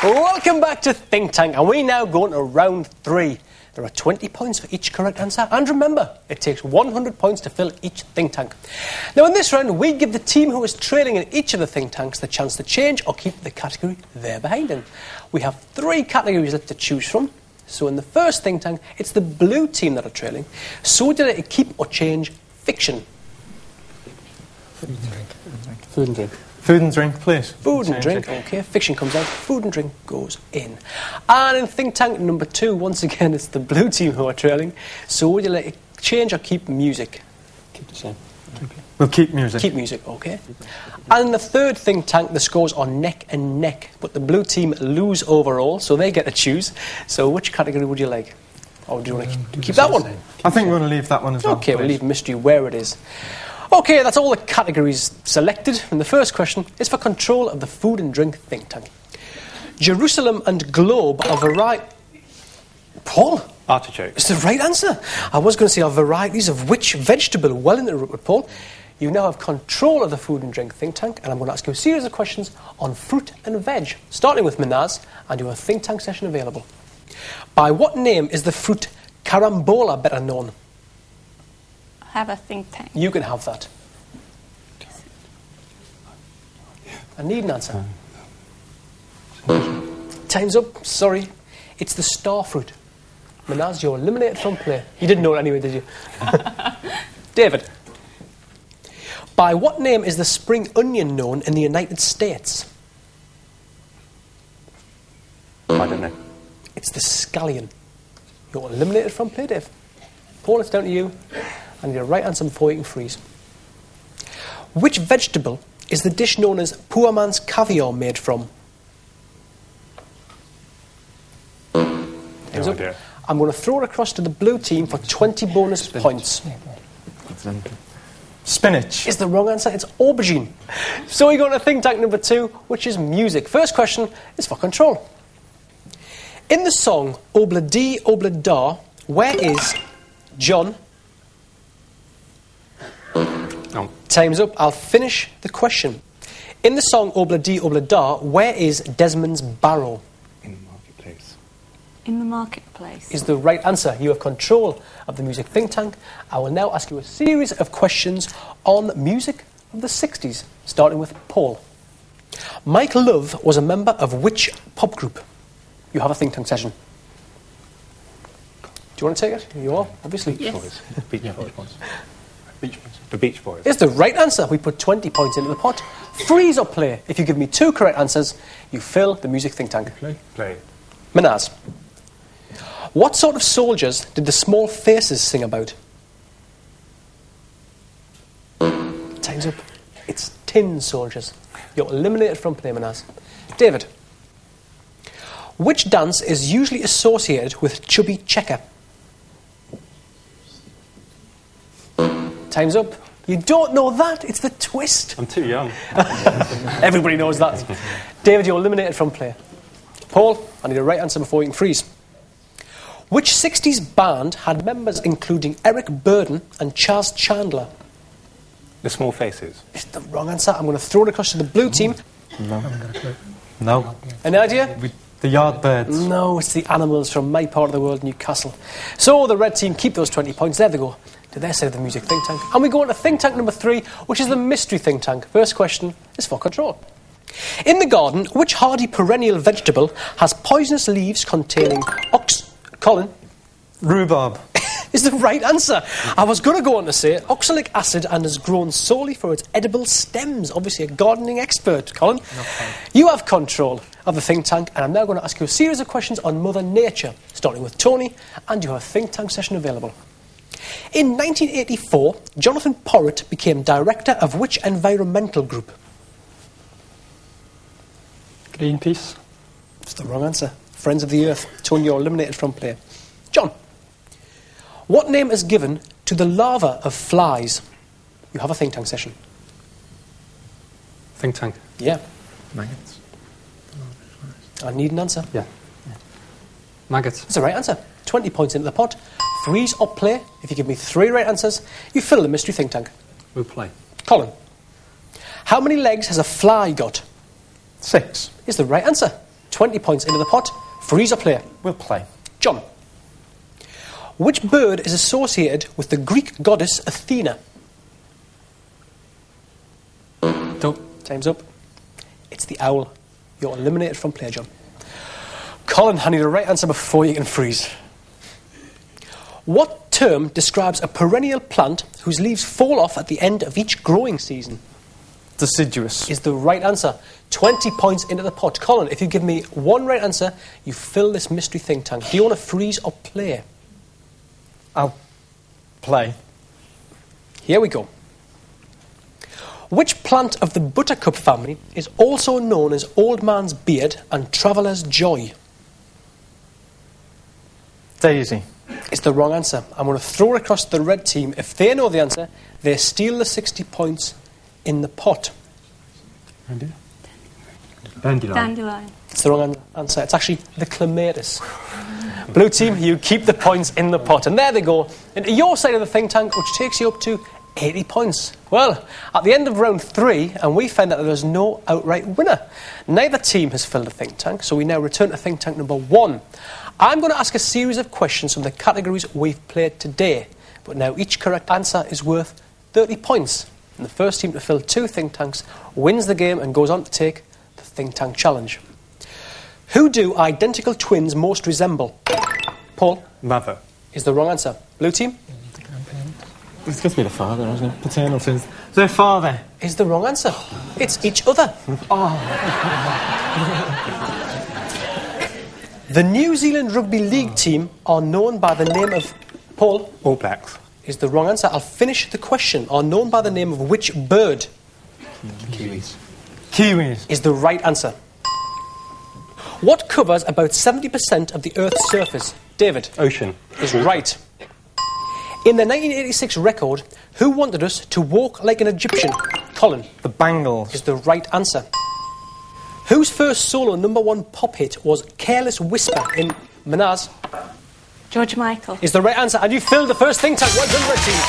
Welcome back to Think Tank, and we now go into round 3. There are 20 points for each correct answer, and remember, it takes 100 points to fill each think tank. Now in this round, we give the team who is trailing in each of the think tanks the chance to change or keep the category they're behind in. We have 3 categories left to choose from. So in the first think tank, it's the blue team that are trailing. So would you like to keep or change fiction? Food and drink. Food and drink. Food and drink, please. Food and drink, OK. Fiction comes out, food and drink goes in. And in think tank number 2, once again, it's the blue team who are trailing. So would you like to change or keep music? Keep the same. We'll keep music. Keep music, OK. And in the third think tank, the scores are neck and neck. But the blue team lose overall, so they get to choose. So which category would you like? Or do you want to keep that one? I think we're going to leave that one as well. OK, we'll leave mystery where it is. OK, that's all the categories selected. And the first question is for control of the food and drink think tank. Jerusalem and Globe are Paul? Artichoke. It's the right answer. I was going to say are varieties of which vegetable? Well interrupted, Paul. You now have control of the food and drink think tank, and I'm going to ask you a series of questions on fruit and veg, starting with Minaz, and you have a think tank session available. By what name is the fruit carambola better known? Have a think tank. You can have that. I need an answer. Time's up. Sorry. It's the star fruit. Minaz, you're eliminated from play. You didn't know it anyway, did you? David. By what name is the spring onion known in the United States? I don't know. It's the scallion. You're eliminated from play, Dave. Paul, it's down to you. And your right answer before you can freeze. Which vegetable is the dish known as poor man's caviar made from? No idea. I'm going to throw it across to the blue team for 20 bonus points. Spinach. Is the wrong answer. It's aubergine. So we go to think tank number 2, which is music. First question is for control. In the song Obla Dee Obla Da, where is John? No. Time's up. I'll finish the question. In the song Obla Dee Obla Da, where is Desmond's barrow? In the marketplace. In the marketplace. Is the right answer. You have control of the music think tank. I will now ask you a series of questions on music of the 60s, starting with Paul. Mike Love was a member of which pop group? You have a think tank session. Do you want to take it? You are, obviously. Yes. Beach Boys. The Beach Boys. It's the right answer. We put 20 points into the pot. Freeze or play. If you give me 2 correct answers, you fill the music think tank. Play. Minaz. What sort of soldiers did the Small Faces sing about? Time's up. It's tin soldiers. You're eliminated from play, Minaz. David. Which dance is usually associated with chubby checker? Time's up. You don't know that. It's the twist. I'm too young. Everybody knows that. David, you're eliminated from play. Paul, I need a right answer before you can freeze. Which 60s band had members including Eric Burdon and Chas Chandler? The Small Faces. It's the wrong answer. I'm going to throw it across to the blue team. No. Any idea? The Yardbirds. No, it's the Animals from my part of the world, Newcastle. So the red team keep those 20 points. There they go. To their side of the music think tank. And we go on to think tank number 3, which is the mystery think tank. First question is for control. In the garden, which hardy perennial vegetable has poisonous leaves containing Colin? Rhubarb. Is the right answer. I was going to go on to say oxalic acid and is grown solely for its edible stems. Obviously a gardening expert, Colin. You have control of the think tank, and I'm now going to ask you a series of questions on Mother Nature, starting with Tony, and you have a think tank session available. In 1984, Jonathan Porritt became director of which environmental group? Greenpeace. It's the wrong answer. Friends of the Earth. Tony, you're eliminated from play. John. What name is given to the larva of flies? You have a think tank session. Think tank. Yeah. Maggots. I need an answer. Yeah. Maggots. It's the right answer. 20 points into the pot. Freeze or play. If you give me 3 right answers, you fill the mystery think tank. We'll play. Colin. How many legs has a fly got? 6. Is the right answer. 20 points into the pot. Freeze or play? We'll play. John. Which bird is associated with the Greek goddess Athena? Time's up. It's the owl. You're eliminated from play, John. Colin, I need a right answer before you can freeze. What term describes a perennial plant whose leaves fall off at the end of each growing season? Deciduous. Is the right answer. 20 points into the pot. Colin, if you give me one right answer, you fill this mystery think tank. Do you want to freeze or play? I'll play. Here we go. Which plant of the buttercup family is also known as old man's beard and traveller's joy? Daisy. Is the wrong answer. I'm going to throw it across the red team. If they know the answer, they steal the 60 points in the pot. Dandelion. It's the wrong answer. It's actually the clematis. Blue team, you keep the points in the pot. And there they go, into your side of the think tank, which takes you up to 80 points. Well, at the end of round 3, and we found that there was no outright winner. Neither team has filled a think tank, so we now return to think tank number 1. I'm going to ask a series of questions from the categories we've played today, but now each correct answer is worth 30 points. And the first team to fill 2 think tanks wins the game and goes on to take the think tank challenge. Who do identical twins most resemble? Paul? Mother. Is the wrong answer. Blue team? It's got to be the father, isn't it? Paternal twins. Their father. Is the wrong answer. It's each other. The New Zealand Rugby League team are known by the name of... Paul? All Blacks. Is the wrong answer. I'll finish the question. Are known by the name of which bird? Kiwis. Kiwis. Is the right answer. What covers about 70% of the Earth's surface? David? Ocean. Is right. In the 1986 record, who wanted us to walk like an Egyptian? Colin? The Bangles. Is the right answer. Whose first solo #1 pop hit was Careless Whisper in Manaz? George Michael. Is the right answer. And you filled the first think tank. Well done, red team.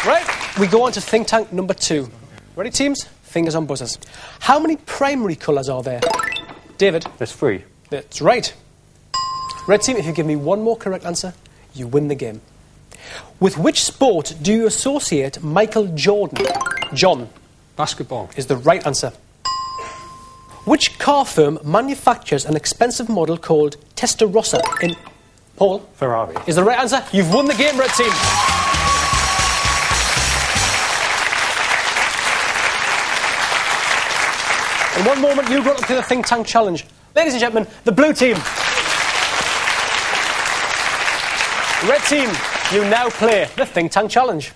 Right, we go on to think tank number 2. Ready, teams? Fingers on buzzers. How many primary colours are there? David? There's 3. That's right. Red team, if you give me one more correct answer, you win the game. With which sport do you associate Michael Jordan? John? Basketball. Is the right answer. Which car firm manufactures an expensive model called Testarossa in... Paul? Ferrari. Is the right answer. You've won the game, red team. In one moment, you got up to the think tank challenge. Ladies and gentlemen, the blue team. Red team, you now play the think tank challenge.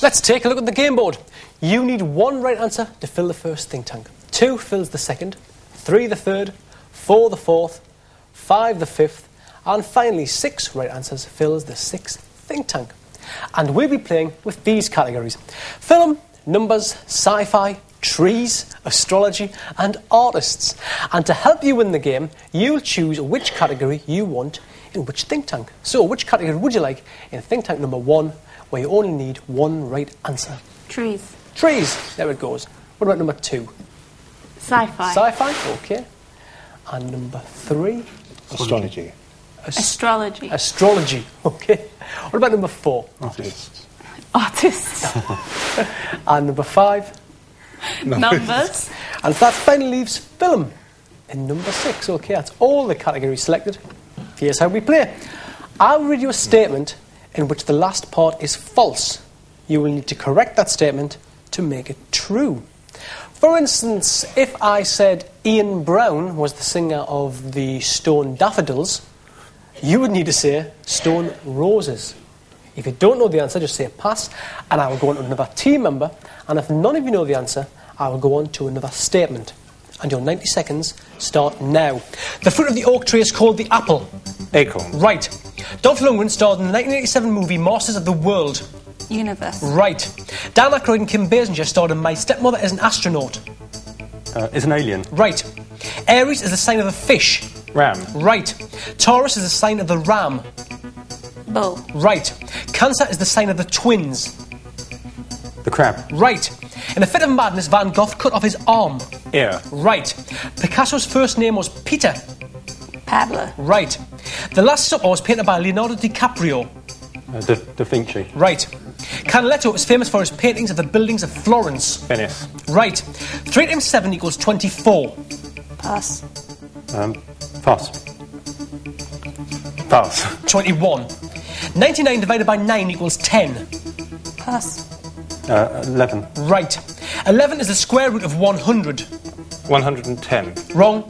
Let's take a look at the game board. You need 1 right answer to fill the first think tank. 2 fills the second, 3 the third, 4 the fourth, 5 the fifth, and finally 6 right answers fills the 6th think tank. And we'll be playing with these categories: film, numbers, sci-fi, trees, astrology, and artists. And to help you win the game, you'll choose which category you want in which think tank. So, which category would you like in think tank number 1, where you only need 1 right answer? Trees. Trees. There it goes. What about number 2? Sci-fi. Sci-fi. Okay. And number 3? Astrology. Astrology. Astrology. Okay. What about number 4? Artists. Artists. And number 5? Numbers. And that finally leaves film in number 6. Okay, that's all the categories selected. Here's how we play. I'll read you a statement in which the last part is false. You will need to correct that statement to make it true. For instance, if I said Ian Brown was the singer of the Stone Daffodils, you would need to say Stone Roses. If you don't know the answer, just say pass, and I will go on to another team member. And if none of you know the answer, I will go on to another statement. And your 90 seconds start now. The fruit of the oak tree is called the apple. Acorn. Right. Dolph Lundgren starred in the 1987 movie Masters of the World. Universe. Right. Dan Aykroyd and Kim Basinger starred in My Stepmother is an Astronaut. Is an alien. Right. Aries is the sign of a fish. Ram. Right. Taurus is the sign of the ram. Bull. Right. Cancer is the sign of the twins. The crab. Right. In a fit of madness, Van Gogh cut off his arm. Ear. Right. Picasso's first name was Peter. Pablo. Right. The Last Supper was painted by Leonardo DiCaprio. Da Vinci. Right. Canaletto is famous for his paintings of the buildings of Florence. Venice. Right. 3 times 7 equals 24. Pass. Pass. Pass. 21. 99 divided by 9 equals 10. Pass. 11. Right. 11 is the square root of 100. 110. Wrong.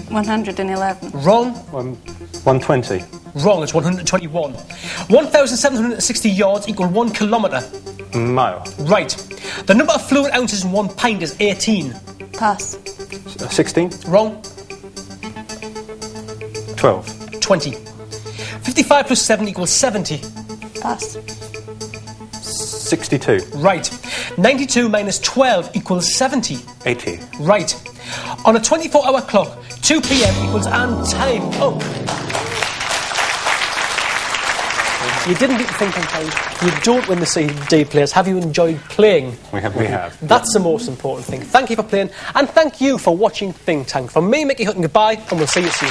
111. Wrong. 120. Wrong. It's 121. 1,760 yards equal 1 kilometre. Mile. Right. The number of fluid ounces in 1 pint is 18. Pass. 16. Wrong. 12. 20. 55 plus 7 equals 70. Pass. 62. Right. 92 minus 12 equals 70. 80. Right. On a 24-hour clock, 2 p.m. equals and time up. You didn't beat the think tank challenge. You don't win the CD players. Have you enjoyed playing? We have. That's the most important thing. Thank you for playing, and thank you for watching Think Tank. From me, Mickey Hutton, goodbye, and we'll see you soon.